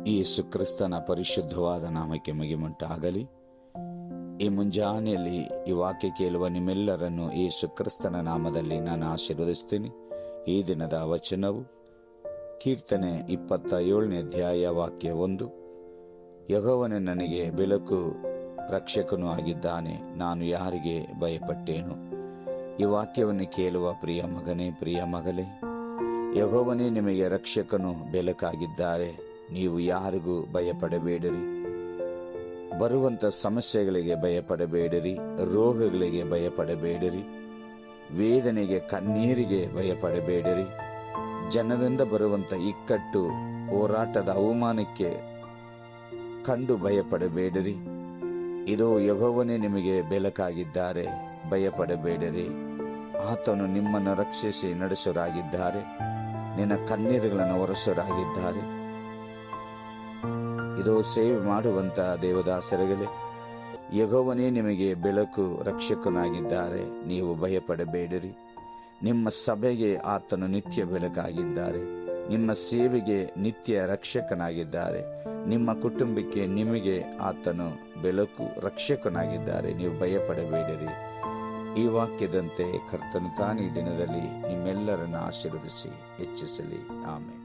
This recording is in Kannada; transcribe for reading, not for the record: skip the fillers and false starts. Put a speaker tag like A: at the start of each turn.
A: ಯೇಸು ಕ್ರಿಸ್ತನ ಪರಿಶುದ್ಧವಾದ ನಾಮಕ್ಕೆ ಮಹಿಮೆಯುಂಟಾಗಲಿ. ಈ ಮುಂಜಾನೆಯಲ್ಲಿ ಈ ವಾಕ್ಯ ಕೇಳುವ ನಿಮ್ಮೆಲ್ಲರನ್ನು ಯೇಸು ಕ್ರಿಸ್ತನ ನಾಮದಲ್ಲಿ ನಾನು ಆಶೀರ್ವದಿಸ್ತೀನಿ. ಈ ದಿನದ ವಚನವು ಕೀರ್ತನೆ 27ನೇ ಅಧ್ಯಾಯ ವಾಕ್ಯ 1. ಯೆಹೋವನೇ ನನಗೆ ಬೆಳಕು ರಕ್ಷಕನೂ ಆಗಿದ್ದಾನೆ, ನಾನು ಯಾರಿಗೆ ಭಯಪಟ್ಟೇನು. ಈ ವಾಕ್ಯವನ್ನು ಕೇಳುವ ಪ್ರಿಯ ಮಗನೇ, ಪ್ರಿಯ ಮಗಳೇ, ಯೆಹೋವನೇ ನಿಮಗೆ ರಕ್ಷಕನು ಬೆಳಕಾಗಿದ್ದಾರೆ. ನೀವು ಯಾರಿಗೂ ಭಯಪಡಬೇಡಿರಿ. ಬರುವಂಥ ಸಮಸ್ಯೆಗಳಿಗೆ ಭಯಪಡಬೇಡಿರಿ, ರೋಗಗಳಿಗೆ ಭಯಪಡಬೇಡಿರಿ, ವೇದನೆಗೆ ಕಣ್ಣೀರಿಗೆ ಭಯಪಡಬೇಡಿರಿ, ಜನರಿಂದ ಬರುವಂಥ ಇಕ್ಕಟ್ಟು ಹೋರಾಟದ ಅವಮಾನಕ್ಕೆ ಕಂಡು ಭಯಪಡಬೇಡಿರಿ. ಇದು ಯೆಹೋವನೇ ನಿಮಗೆ ಬೆಳಕಾಗಿದ್ದಾರೆ, ಭಯಪಡಬೇಡಿರಿ. ಆತನು ನಿಮ್ಮನ್ನು ರಕ್ಷಿಸಿ ನಡೆಸೋರಾಗಿದ್ದಾರೆ, ನಿನ್ನ ಕಣ್ಣೀರುಗಳನ್ನು ಒರೆಸೋರಾಗಿದ್ದಾರೆ. ಇದು ಸೇವೆ ಮಾಡುವಂಥ ದೇವದಾಸರುಗಳೇ, ಯೆಹೋವನೇ ನಿಮಗೆ ಬೆಳಕು ರಕ್ಷಕನಾಗಿದ್ದಾರೆ, ನೀವು ಭಯಪಡಬೇಡಿರಿ. ನಿಮ್ಮ ಸಭೆಗೆ ಆತನು ನಿತ್ಯ ಬೆಳಕಾಗಿದ್ದಾರೆ, ನಿಮ್ಮ ಸೇವೆಗೆ ನಿತ್ಯ ರಕ್ಷಕನಾಗಿದ್ದಾರೆ, ನಿಮ್ಮ ಕುಟುಂಬಕ್ಕೆ ನಿಮಗೆ ಆತನು ಬೆಳಕು ರಕ್ಷಕನಾಗಿದ್ದಾರೆ, ನೀವು ಭಯಪಡಬೇಡಿರಿ. ಈ ವಾಕ್ಯದಂತೆ ಕರ್ತನು ತಾನೇ ಈ ದಿನದಲ್ಲಿ ನಿಮ್ಮೆಲ್ಲರನ್ನು ಆಶೀರ್ವದಿಸಿ ಹೆಚ್ಚಿಸಲಿ. ಆಮೆನ್.